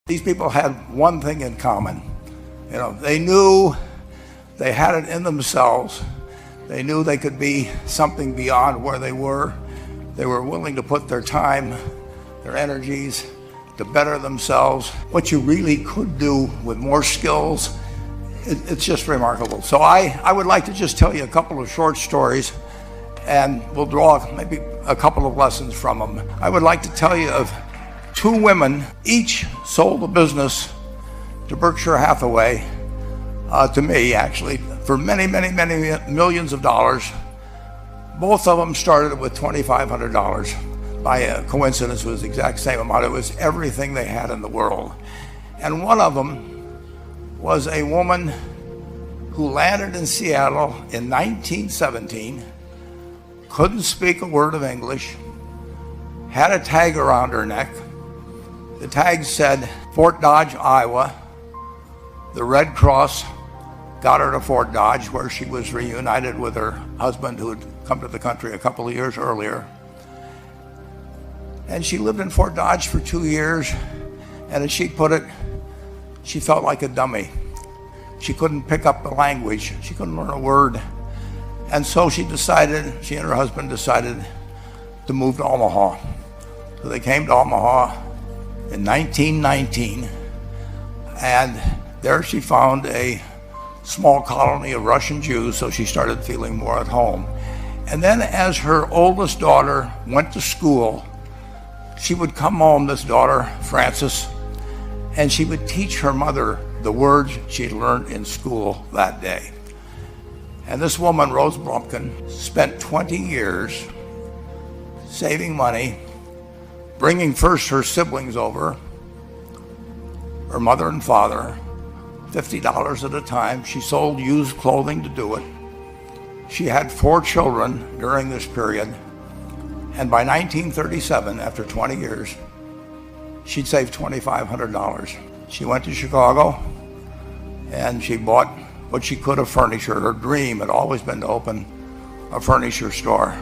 These people had one thing in common. They knew they had it in themselves. They knew they could be something beyond where they were. They were willing to put their time, their energies to better themselves. What you really could do with more skills, it's just remarkable. So I would like to just tell you a couple of short stories, and we'll draw maybe a couple of lessons from them. I would like to tell you of two women, each sold a business to Berkshire Hathaway, to me actually, for many, many, many millions of dollars. Both of them started with $2,500. By a coincidence, it was the exact same amount. It was everything they had in the world. And one of them was a woman who landed in Seattle in 1917, couldn't speak a word of English, had a tag around her neck. The tag said Fort Dodge, Iowa. The Red Cross got her to Fort Dodge, where she was reunited with her husband who had come to the country a couple of years earlier. And she lived in Fort Dodge for 2 years, and as she put it, she felt like a dummy. She couldn't pick up the language. She couldn't learn a word. And so she and her husband decided to move to Omaha. So they came to Omaha in 1919, and there she found a small colony of Russian Jews, so she started feeling more at home. And then as her oldest daughter went to school, she would come home, this daughter, Frances, and she would teach her mother the words she'd learned in school that day. And this woman, Rose Blumpkin, spent 20 years saving money, bringing first her siblings over, her mother and father, $50 at a time. She sold used clothing to do it. She had 4 children during this period. And by 1937, after 20 years, she'd saved $2,500. She went to Chicago and she bought what she could of furniture. Her dream had always been to open a furniture store.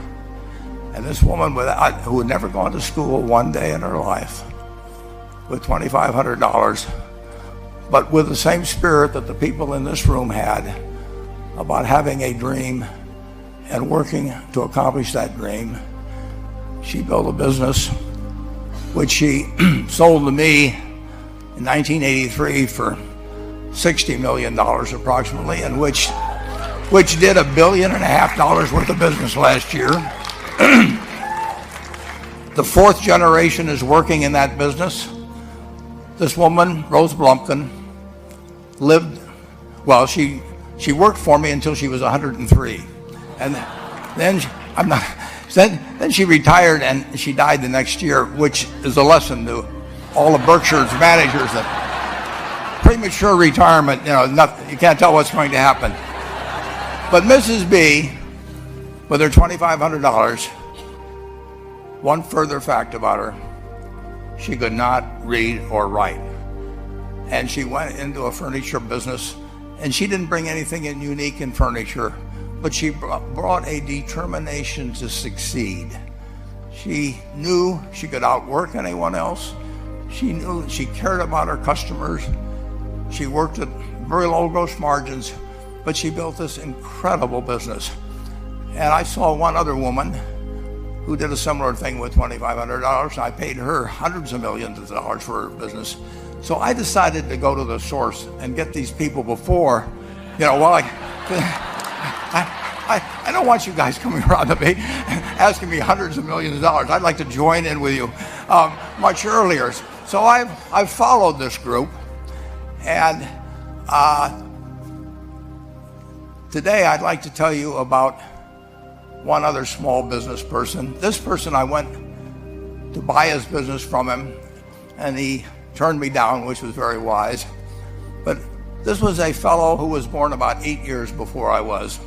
And this woman who had never gone to school one day in her life, with $2,500, but with the same spirit that the people in this room had about having a dream and working to accomplish that dream, she built a business which she sold to me in 1983 for $60 million approximately, and which did $1.5 billion worth of business last year. The 4th generation is working in that business. This woman, Rose Blumpkin, she worked for me until she was 103. And then she retired and she died the next year, which is a lesson to all of Berkshire's managers that premature retirement, you can't tell what's going to happen. But Mrs. B, with her $2,500, one further fact about her: she could not read or write. And she went into a furniture business, and she didn't bring anything unique in furniture, but she brought a determination to succeed. She knew she could outwork anyone else. She knew she cared about her customers. She worked at very low gross margins, but she built this incredible business. And I saw one other woman who did a similar thing with $2,500, and I paid her hundreds of millions of dollars for her business. So I decided to go to the source and get these people before, I don't want you guys coming around to me asking me hundreds of millions of dollars. I'd like to join in with you much earlier. So I've followed this group, and today I'd like to tell you about one other small business person. This person, I went to buy his business from him, and he turned me down, which was very wise. But this was a fellow who was born about 8 years before I was.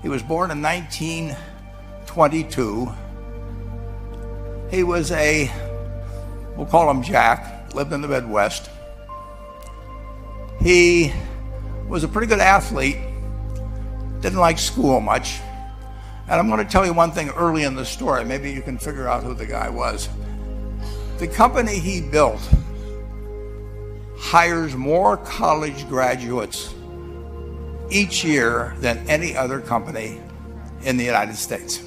He was born in 1922. He was we'll call him Jack, lived in the Midwest. He was a pretty good athlete, didn't like school much. And I'm going to tell you one thing early in the story. Maybe you can figure out who the guy was. The company he built hires more college graduates each year than any other company in the United States.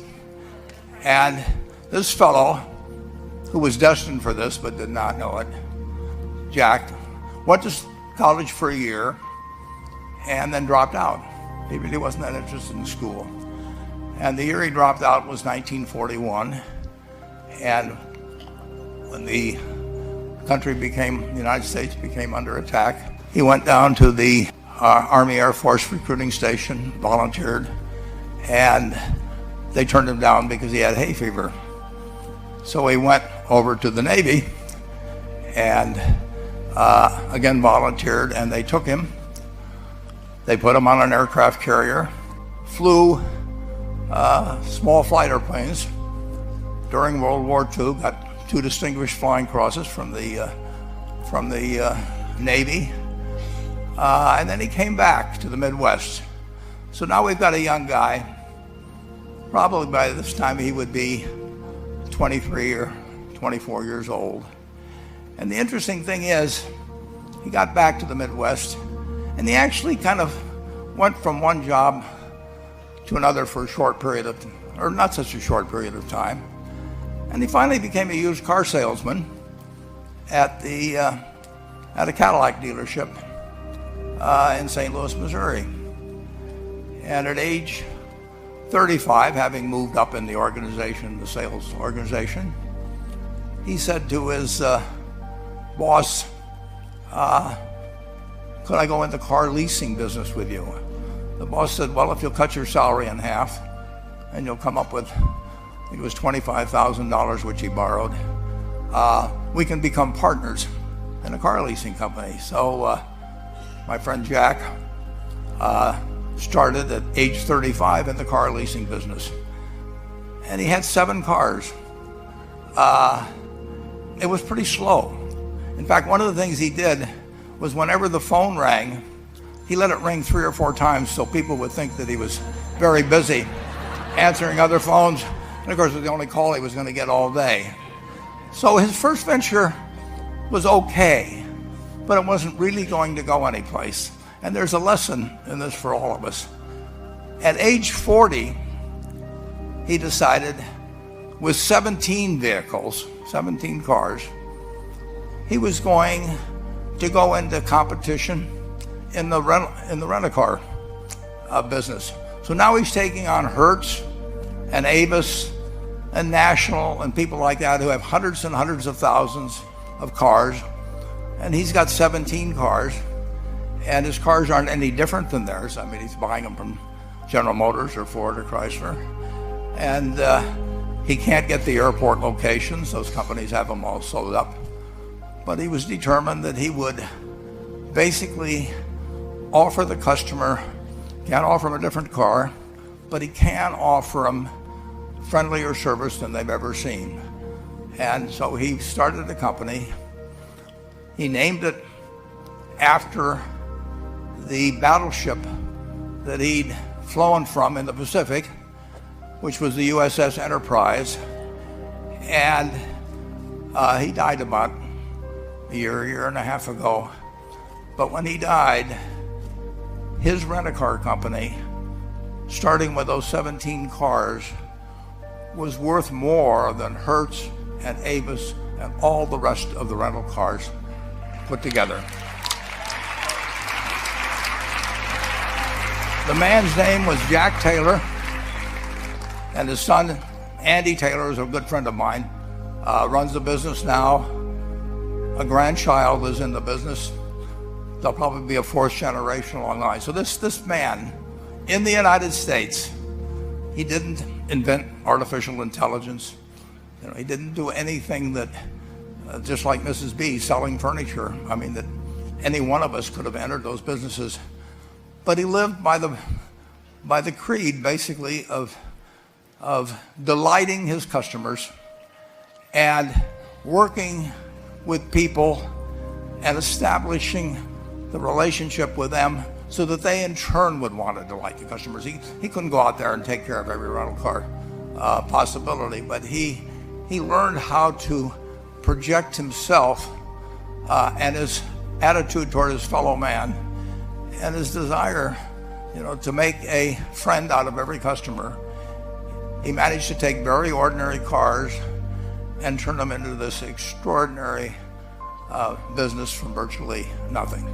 And this fellow, who was destined for this but did not know it, Jack, went to college for a year and then dropped out. He really wasn't that interested in school. And the year he dropped out was 1941. And when the United States became under attack, he went down to the Army Air Force recruiting station, volunteered, and they turned him down because he had hay fever. So he went over to the Navy and again volunteered, and they took him. They put him on an aircraft carrier, flew small flight airplanes during World War II, got 2 distinguished flying crosses from the Navy, and then he came back to the Midwest. So now we've got a young guy. Probably by this time he would be 23 or 24 years old. And the interesting thing is, he got back to the Midwest, and he actually kind of went from one job to another for a short period of, or not such a short period of time. And he finally became a used car salesman at a Cadillac dealership in St. Louis, Missouri. And at age 35, having moved up in the organization, the sales organization, he said to his boss, could I go into car leasing business with you? The boss said, well, if you'll cut your salary in half and you'll come up with, I think it was $25,000, which he borrowed, we can become partners in a car leasing company. So my friend Jack started at age 35 in the car leasing business. And he had 7 cars. It was pretty slow. In fact, one of the things he did was whenever the phone rang, he let it ring 3 or 4 times so people would think that he was very busy answering other phones. And of course, it was the only call he was going to get all day. So his first venture was okay, but it wasn't really going to go anyplace. And there's a lesson in this for all of us. At age 40, he decided, with 17 vehicles, 17 cars, he was going to go into competition in the rent-a-car business. So now he's taking on Hertz and Avis and National and people like that who have hundreds and hundreds of thousands of cars, and he's got 17 cars, and his cars aren't any different than theirs. I mean, he's buying them from General Motors or Ford or Chrysler, and he can't get the airport locations. Those companies have them all sold up. But he was determined that he would basically offer the customer, can't offer him a different car, but he can offer them friendlier service than they've ever seen. And so he started a company. He named it after the battleship that he'd flown from in the Pacific, which was the USS Enterprise. And he died about a year and a half ago. But when he died, his rent-a-car company, starting with those 17 cars, was worth more than Hertz and Avis and all the rest of the rental cars put together. The man's name was Jack Taylor, and his son, Andy Taylor, is a good friend of mine, runs the business now. A grandchild is in the business. There'll probably be a 4th generation along the line. So this man, in the United States, he didn't invent artificial intelligence. You know, he didn't do anything that, just like Mrs. B selling furniture, I mean, that any one of us could have entered those businesses. But he lived by the creed, basically, of delighting his customers and working with people and establishing the relationship with them so that they in turn would want to delight the customers. He couldn't go out there and take care of every rental car possibility, but he learned how to project himself and his attitude toward his fellow man and his desire, to make a friend out of every customer. He managed to take very ordinary cars and turn them into this extraordinary business from virtually nothing.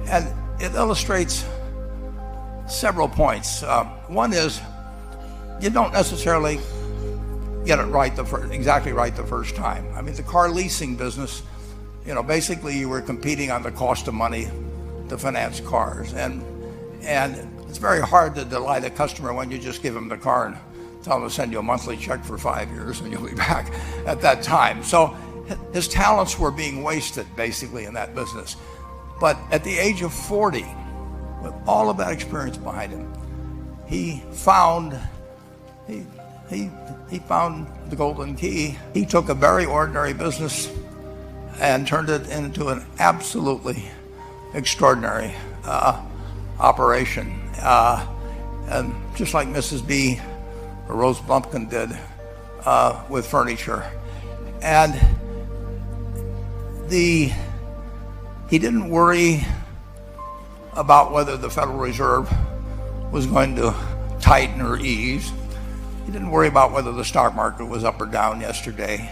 And it illustrates several points. One is, you don't necessarily get it right exactly right the first time. I mean, the car leasing business, basically you were competing on the cost of money to finance cars, and it's very hard to delight a customer when you just give him the car and tell him to send you a monthly check for 5 years and you'll be back at that time. So his talents were being wasted basically in that business. But at the age of 40, with all of that experience behind him, he found the golden key. He took a very ordinary business and turned it into an absolutely extraordinary operation. And just like Mrs. B or Rose Blumpkin did with furniture. And he didn't worry about whether the Federal Reserve was going to tighten or ease. He didn't worry about whether the stock market was up or down yesterday.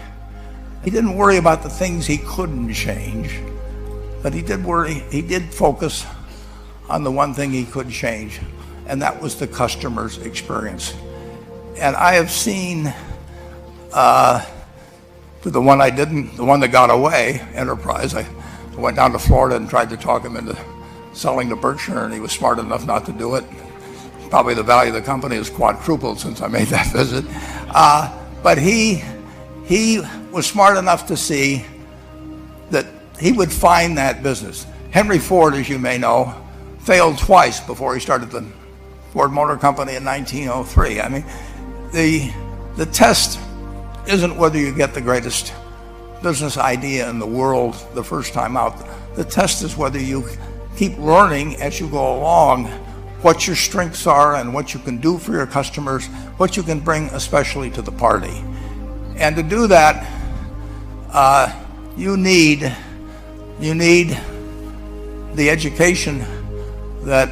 He didn't worry about the things he couldn't change, but he did focus on the one thing he could change, and that was the customer's experience. And I have seen the one that got away, Enterprise. I went down to Florida and tried to talk him into selling to Berkshire, and he was smart enough not to do it. Probably the value of the company has quadrupled since I made that visit. But he was smart enough to see that he would find that business. Henry Ford, as you may know, failed twice before he started the Ford Motor Company in 1903. I mean, the test isn't whether you get the greatest business idea in the world the first time out. The test is whether you keep learning as you go along what your strengths are and what you can do for your customers, what you can bring especially to the party. And to do that, you need the education that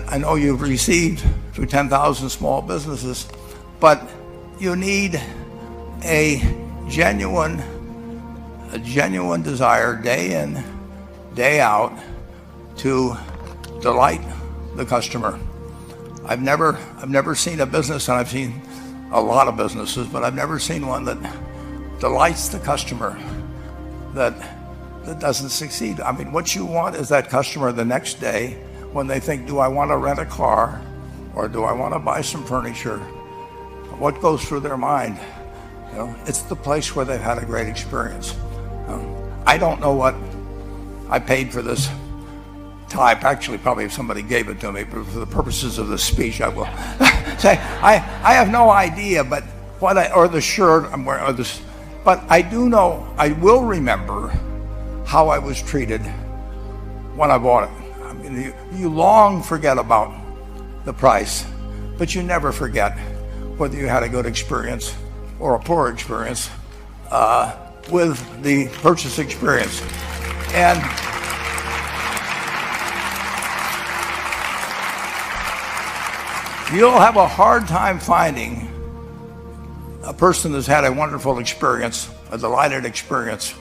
I know you've received through 10,000 small businesses, but you need a genuine desire day in, day out to delight the customer. I've never seen a business, and I've seen a lot of businesses, but I've never seen one that delights the customer that doesn't succeed. I mean, what you want is that customer the next day when they think, do I want to rent a car or do I want to buy some furniture? What goes through their mind? It's the place where they've had a great experience. I don't know what I paid for this tie. Actually, probably if somebody gave it to me, but for the purposes of this speech, I will say I have no idea. But or the shirt I'm wearing, or this, but I do know. I will remember how I was treated when I bought it. I mean, you long forget about the price, but you never forget whether you had a good experience or a poor experience with the purchase experience. And you'll have a hard time finding a person that's had a wonderful experience, a delighted experience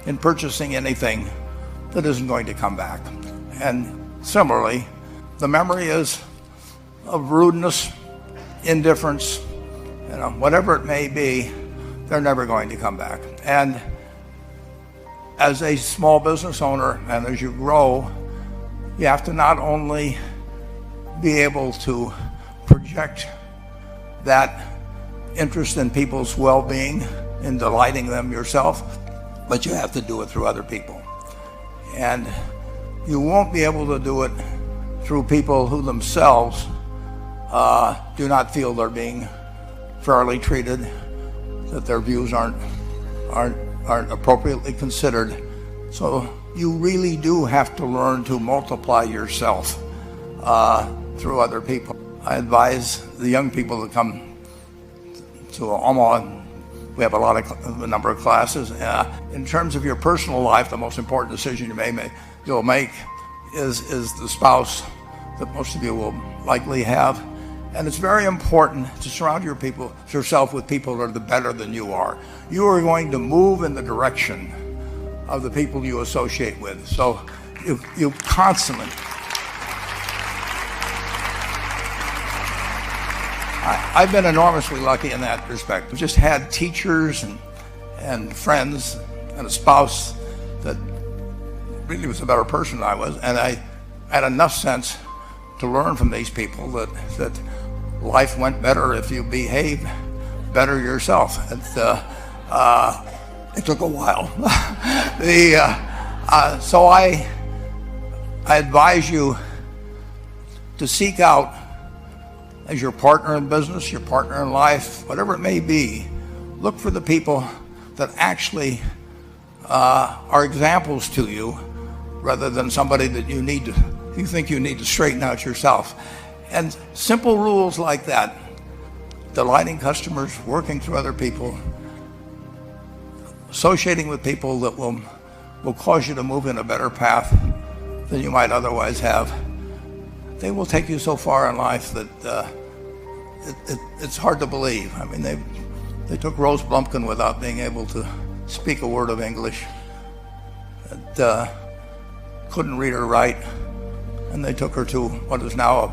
in purchasing anything that isn't going to come back. And similarly, the memory is of rudeness, indifference, whatever it may be, they're never going to come back. And as a small business owner, and as you grow, you have to not only be able to project that interest in people's well-being, in delighting them yourself, but you have to do it through other people. And you won't be able to do it through people who themselves do not feel they're being fairly treated, that their views aren't appropriately considered. So you really do have to learn to multiply yourself through other people. I advise the young people that come to Omaha We have a number of classes. In terms of your personal life, the most important decision you'll make is the spouse that most of you will likely have. And it's very important to surround yourself with people that are better than you are. You are going to move in the direction of the people you associate with. So you constantly. I've been enormously lucky in that respect. I've just had teachers and friends and a spouse that really was a better person than I was, and I had enough sense to learn from these people that life went better if you behave better yourself. It took a while. So I advise you to seek out, as your partner in business, your partner in life, whatever it may be, look for the people that actually are examples to you, rather than somebody that you think you need to straighten out yourself. And simple rules like that, delighting customers, working through other people, associating with people that will cause you to move in a better path than you might otherwise have. They will take you so far in life that it's hard to believe. I mean, they took Rose Blumpkin without being able to speak a word of English, and couldn't read or write, and they took her to what is now a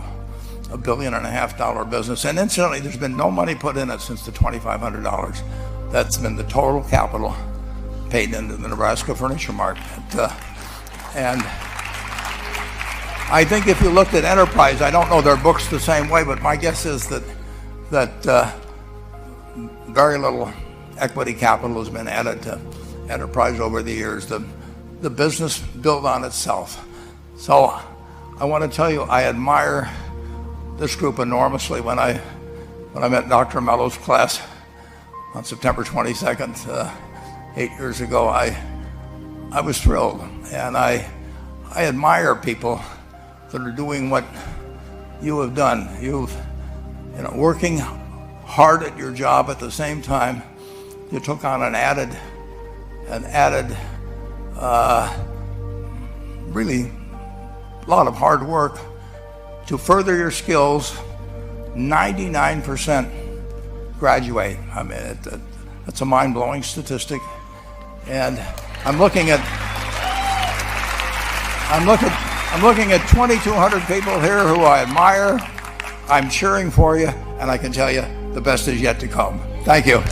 $1.5 billion business. And incidentally, there's been no money put in it since the $2,500. That's been the total capital paid into the Nebraska Furniture Mart. And I think if you looked at Enterprise, I don't know their books the same way, but my guess is that very little equity capital has been added to Enterprise over the years. The business built on itself. So I want to tell you, I admire this group enormously. When I met Dr. Mello's class on September 22nd, 8 years ago, I was thrilled, and I admire people that are doing what you have done. Working hard at your job at the same time, you took on an added really a lot of hard work to further your skills. 99% graduate. I mean, that's a mind-blowing statistic. And I'm looking at 2,200 people here who I admire. I'm cheering for you, and I can tell you the best is yet to come. Thank you.